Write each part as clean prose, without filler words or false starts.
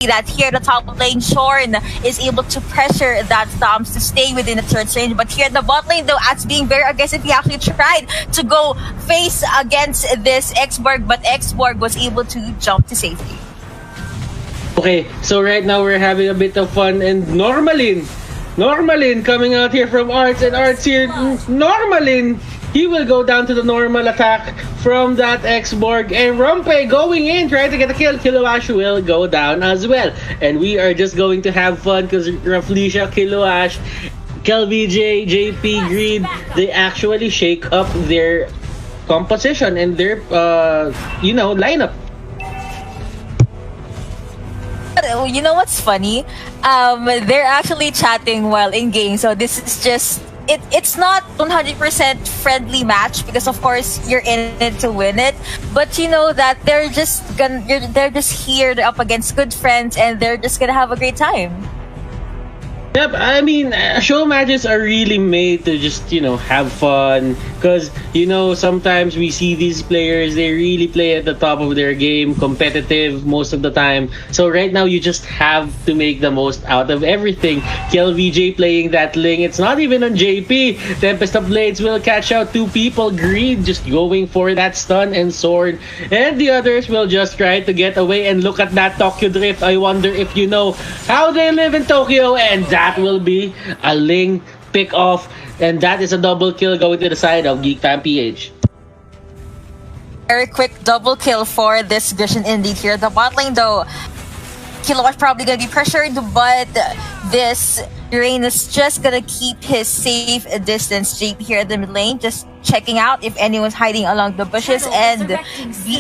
that here the top lane, Shorn is able to pressure that Toms to stay within the third range. But here in the bot lane, though, as being very aggressive, he actually tried to go face against this Xborg, but Xborg was able to jump to safety. Okay, so right now we're having a bit of fun, and Normalin coming out here from Arts, and Arts here, Normalin, he will go down to the normal attack from that Xborg, and Rumpe going in, trying to get a kill. Kiloash will go down as well. And we are just going to have fun because Raflesia, Kiloash, KelVJ, JP, Greed, they actually shake up their composition and their, lineup. You know what's funny? They're actually chatting while in game, so this is just it's not 100% friendly match because of course you're in it to win it, but you know that they're just here, they're up against good friends, and they're just gonna have a great time. Yep, I mean, show matches are really made to just, have fun. Because, sometimes we see these players, they really play at the top of their game, competitive most of the time. So right now, you just have to make the most out of everything. KelVJ playing that Ling, it's not even on JP. Tempest of Blades will catch out two people. Greed just going for that stun and sword. And the others will just try to get away. And look at that Tokyo Drift. I wonder if you know how they live in Tokyo. And that will be a Ling pick off, and that is a double kill going to the side of Geekfam PH. Very quick double kill for this Vision indeed here. The bot lane though, Kilowatt probably gonna be pressured, but this Rain is just gonna keep his safe distance. JP here at the mid lane, just checking out if anyone's hiding along the bushes, and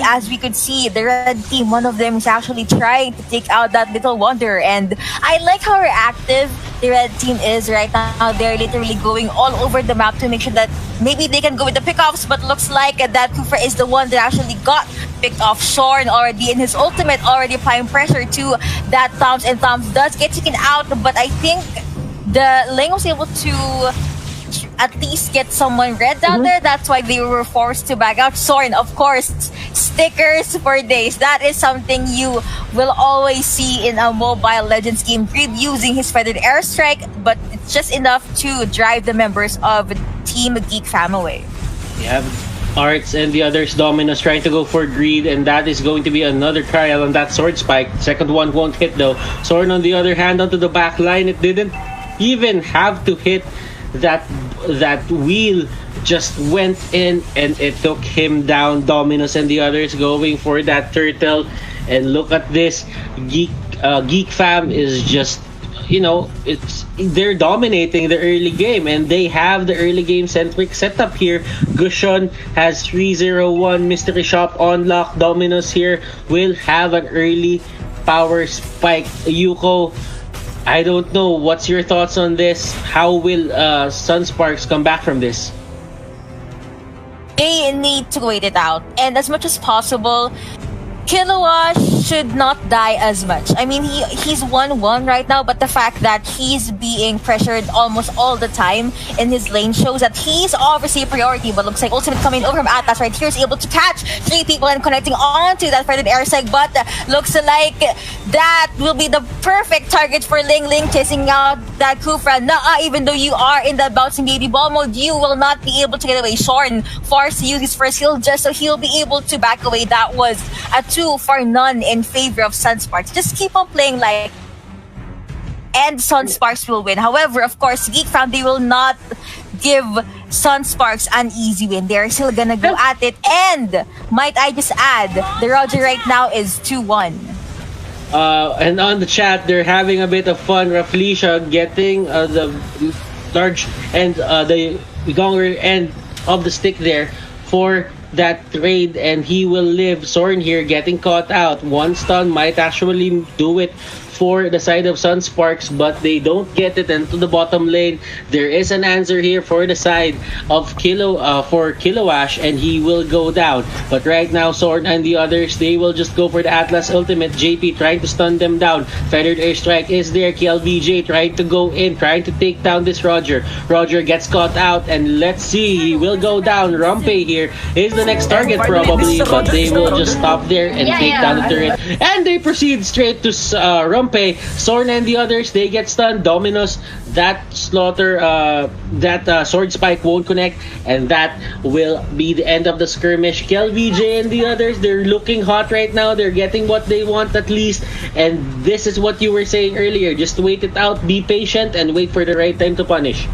as we could see, the red team, one of them is actually trying to take out that little wonder, and I like how reactive the red team is right now. They're literally going all over the map to make sure that maybe they can go with the pickoffs, but looks like that Kufra is the one that actually got picked off. Shorn already in his ultimate, already applying pressure to that Toms, and Toms does get taken out, but I think the lane was able to at least get someone red down there. That's why they were forced to back out. Soren, of course, stickers for days. That is something you will always see in a Mobile Legends game. Greed using his feathered airstrike, but it's just enough to drive the members of Team Geekfam away. Yeah, Arts and the others, Dominus trying to go for Greed, and that is going to be another trial on that sword spike. Second one won't hit though. Soren on the other hand onto the back line. It didn't even have to hit. That wheel just went in and it took him down. Dominus and the others going for that turtle, and look at this. Geekfam is just, they're dominating the early game, and they have the early game centric setup here. Gushon has 301 mystery shop on lock. Dominus here will have an early power spike. Yuko, I don't know. What's your thoughts on this? How will Sunsparks come back from this? They need to wait it out. And as much as possible, Kilowatt should not die as much. I mean, he's 1-1 right now, but the fact that he's being pressured almost all the time in his lane shows that he's obviously a priority. But looks like ultimate coming over from Atlas right here is able to catch 3 people and connecting onto that feathered airstrike. But looks like that will be the perfect target for Ling. Ling chasing out that Kufra. Even though you are in the bouncing baby ball mode, you will not be able to get away. Shorn forced to use his first heal just so he'll be able to back away. That was a 2-for-none in favor of Sunsparks. Just keep on playing like, and Sunsparks will win. However, of course, Geekfam, they will not give Sunsparks an easy win. They're still gonna go at it. And might I just add, the Roger right now is 2-1. And on the chat, they're having a bit of fun. Raflesia getting the large and the longer end of the stick there for that trade, and he will live. Soren here getting caught out. One stun might actually do it for the side of Sunsparks, but they don't get it into the bottom lane. There is an answer here for the side of Kilowash, and he will go down. But right now, Soren and the others, they will just go for the Atlas ultimate. JP trying to stun them down. Feathered airstrike is there. KelVJ trying to go in, trying to take down this Roger. Roger gets caught out, and let's see, he will go down. Rumpe here is the the next target probably, but they will just stop there and take down the turret. And they proceed straight to Rumpe. Sorn and the others, they get stunned. Dominus, that slaughter, that sword spike won't connect, and that will be the end of the skirmish. KelVJ and the others, they're looking hot right now. They're getting what they want at least, and this is what you were saying earlier. Just wait it out, be patient, and wait for the right time to punish.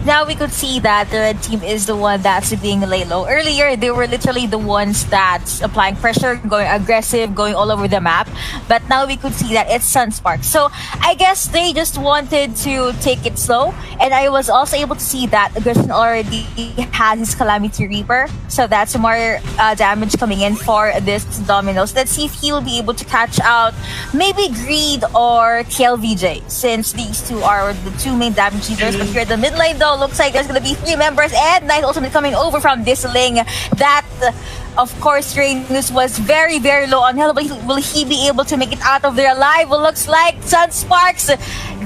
Now we could see that the red team is the one that's being laid low. Earlier, they were literally the ones that's applying pressure, going aggressive, going all over the map. But now we could see that it's Sunsparks. So I guess they just wanted to take it slow. And I was also able to see that Aggression already had his Calamity Reaper. So that's more damage coming in for this Dominos. Let's see if he'll be able to catch out maybe Greed or KelVJ, since these two are the two main damage dealers. But here at the mid lane though, looks like there's gonna be 3 members, and Knight also coming over from this Ling. That, of course, Rhaenus was very, very low on health, but will he be able to make it out of there alive? Well, looks like Sunsparks,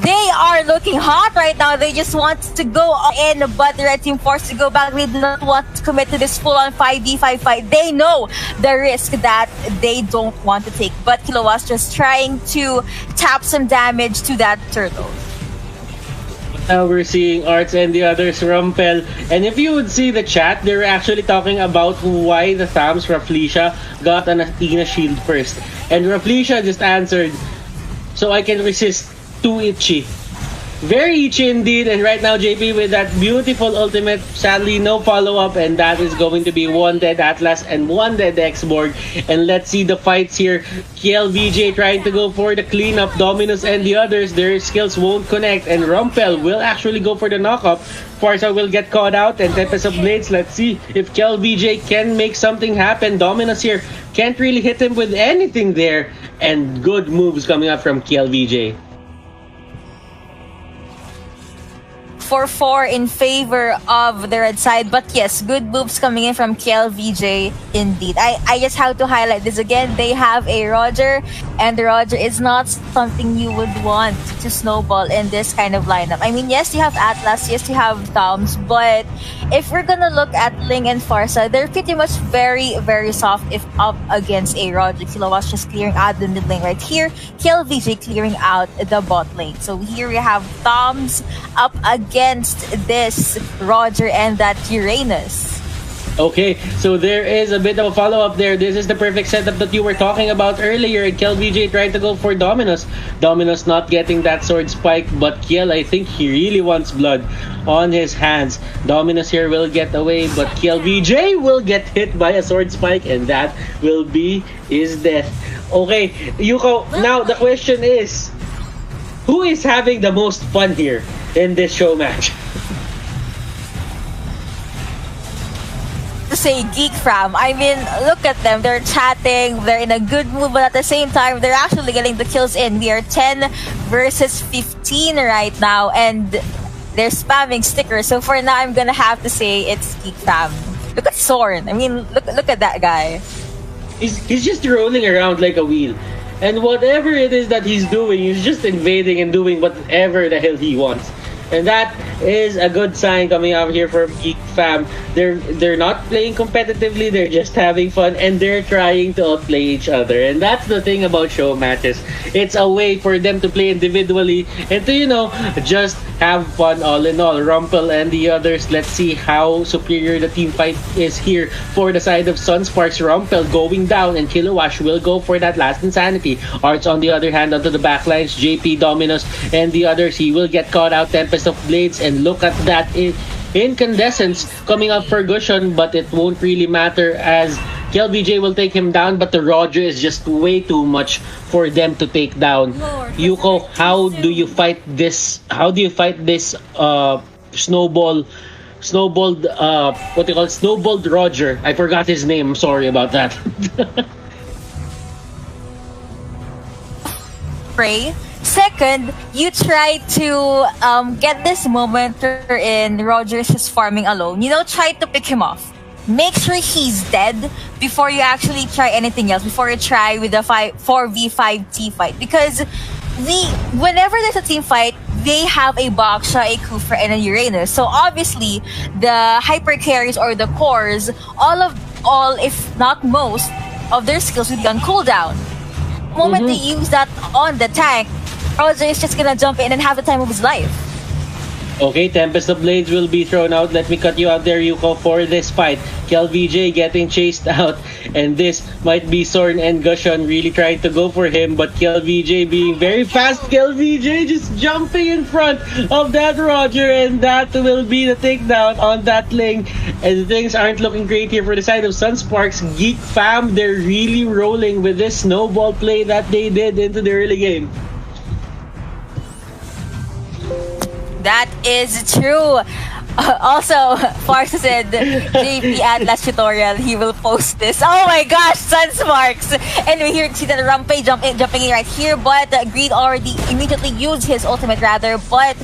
they are looking hot right now. They just want to go in, but the red team forced to go back. They do not want to commit to this full-on 5v5 fight. They know the risk that they don't want to take, but Kilowa's just trying to tap some damage to that turtle. Now we're seeing Arts and the others, Rumpel. And if you would see the chat, they were actually talking about why the Thams, Rafflesia, got an Athena shield first. And Rafflesia just answered, so I can resist too itchy. Very itchy indeed, and right now JP with that beautiful ultimate, sadly no follow-up, and that is going to be one dead Atlas and one dead X-Borg. And let's see the fights here. KelVJ trying to go for the cleanup. Dominus and the others, their skills won't connect, and Rumpel will actually go for the knockup. Farsa will get caught out, and Tempest of Blades, let's see if KelVJ can make something happen. Dominus here can't really hit him with anything there, and good moves coming up from KelVJ. 4-4 in favor of the red side. But yes, good moves coming in from KelVJ indeed. I just have to highlight this again. They have a Roger, and the Roger is not something you would want to snowball in this kind of lineup. I mean, yes, you have Atlas, yes, you have Toms, but if we're gonna look at Ling and Farsa, they're pretty much very, very soft if up against a Roger. Kilowatt's just clearing out the mid lane right here. KelVJ clearing out the bot lane. So here we have Toms up against this Roger and that Uranus. Okay, so there is a bit of a follow-up there. This is the perfect setup that you were talking about earlier. KelVJ tried to go for Dominus. Dominus not getting that sword spike, but Kiel, I think he really wants blood on his hands. Dominus here will get away, but KelVJ will get hit by a sword spike, and that will be his death. Okay, Yuko, now the question is, who is having the most fun here in this show match? To say Geekfam, I mean, look at them. They're chatting, they're in a good mood, but at the same time, they're actually getting the kills in. We are 10 versus 15 right now, and they're spamming stickers. So for now, I'm gonna have to say it's Geekfam. Look at Sorn. I mean, look at that guy. He's just rolling around like a wheel. And whatever it is that he's doing, he's just invading and doing whatever the hell he wants. And that is a good sign coming out here from Geekfam. They're not playing competitively, they're just having fun, and they're trying to outplay each other. And that's the thing about show matches. It's a way for them to play individually and to, you know, just have fun all in all. Rumpel and the others, let's see how superior the team fight is here for the side of Sunsparks. Rumpel going down, and Kilowash will go for that last insanity. Arts on the other hand onto the backlines. JP, Dominus, and the others, he will get caught out. Tempest of Blades, and look at that incandescence coming up for Gushan, but it won't really matter as KelVJ will take him down, but the Roger is just way too much for them to take down. Yuko, how do you fight this? How do you fight this snowballed what they call snowballed Roger? I forgot his name. Sorry about that. Pray. Second, you try to get this moment in Rogers is farming alone. You know, try to pick him off. Make sure he's dead before you actually try anything else, before you try with the 4v5 team fight. Because whenever there's a team fight, they have a Baksha, a Kufra, and a Uranus. So obviously, the hyper carries or the cores, all if not most of their skills will be on cooldown. The moment they use that on the tank, Roger is just gonna jump in and have the time of his life. Okay, Tempest of Blades will be thrown out. Let me cut you out there, Yuko, for this fight. KelVJ getting chased out, and this might be Sorn and Gushon really trying to go for him, but KelVJ being very fast. KelVJ just jumping in front of that Roger, and that will be the takedown on that Ling. And things aren't looking great here for the side of Sunsparks. Geekfam, they're really rolling with this snowball play that they did into the early game. That is true. Also, Farsa said JP Atlas tutorial. He will post this. Oh my gosh, Sunsparks! Anyway, here see that Rampage jumping in right here, but Greed already immediately used his ultimate rather, but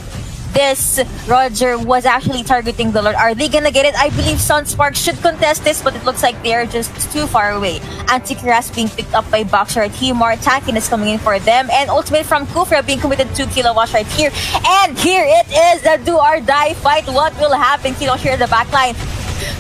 this Roger was actually targeting the Lord. Are they gonna get it? I believe Sunsparks should contest this, but it looks like they're just too far away. Anti-Kiras being picked up by Boxer right here. More attacking is coming in for them. And ultimate from Kufra being committed to Kilowatt right here. And here it is, the do or die fight. What will happen? Kilo here in the backline.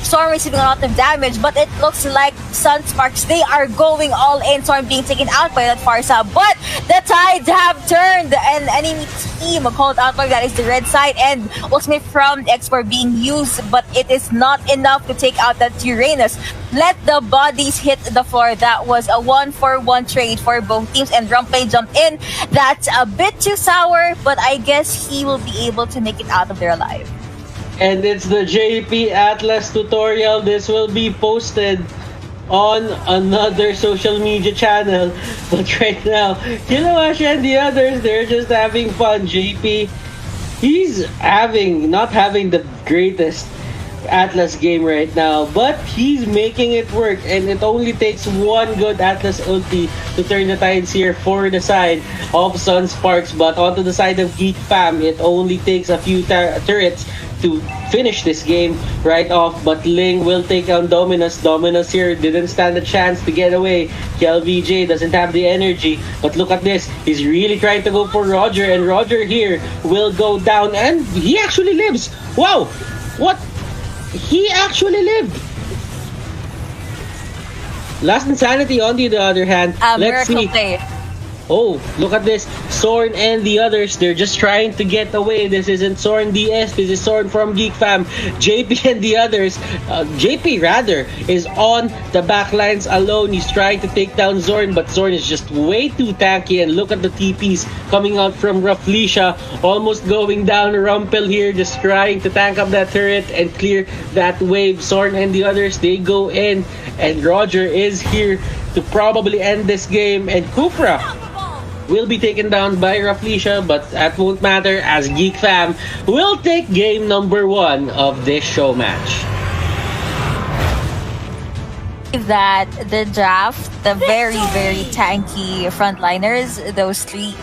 Storm receiving a lot of damage, but it looks like Sunsparks, they are going all in. Storm being taken out by that Farsa, but the tides have turned. An enemy team called out by that is the red side, and ultimate from Export being used, but it is not enough to take out that Uranus. Let the bodies hit the floor. That was a 1-for-1 trade for both teams, and Rumpay jumped in. That's a bit too sour, but I guess he will be able to make it out of there alive. And it's the JP Atlas tutorial. This will be posted on another social media channel. But right now, Kilowatt and the others, they're just having fun. JP, he's not having the greatest Atlas game right now, but he's making it work, and it only takes one good Atlas ulti to turn the tides here for the side of Sunsparks. But onto the side of Geekfam, it only takes a few turrets to finish this game right off, but Ling will take down Dominus. Dominus here didn't stand a chance to get away. KelVJ doesn't have the energy, but look at this. He's really trying to go for Roger, and Roger here will go down, and he actually lives. Wow! What? He actually lived! Last Insanity, on the other hand, let's see. Play. Oh, look at this. Sorn and the others, they're just trying to get away. This isn't Sorn DS, this is Sorn from Geekfam. JP and the others, JP rather, is on the backlines alone. He's trying to take down Zorn, but Zorn is just way too tanky. And look at the TPs coming out from Raflesia, almost going down Rumpel here, just trying to tank up that turret and clear that wave. Sorn and the others, they go in, and Roger is here to probably end this game, and Kufra will be taken down by Raflesia, but that won't matter as Geekfam will take game number 1 of this show match. That the draft, the very, very tanky frontliners, those three,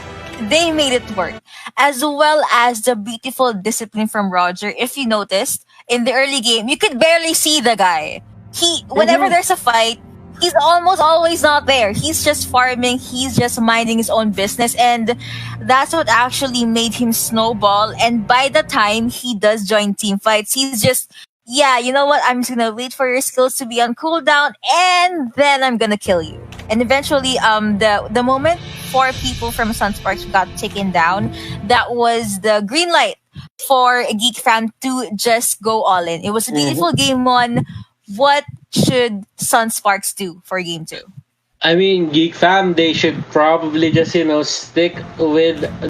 they made it work. As well as the beautiful discipline from Roger. If you noticed, in the early game, you could barely see the guy. Whenever there's a fight, he's almost always not there. He's just farming. He's just minding his own business. And that's what actually made him snowball. And by the time he does join team fights, he's just, yeah, you know what? I'm just going to wait for your skills to be on cooldown, and then I'm going to kill you. And eventually, the moment 4 people from Sunsparks got taken down, that was the green light for Geekfam to just go all in. It was a beautiful game 1. What should Sunsparks do for game 2? I mean, Geekfam, they should probably just, stick with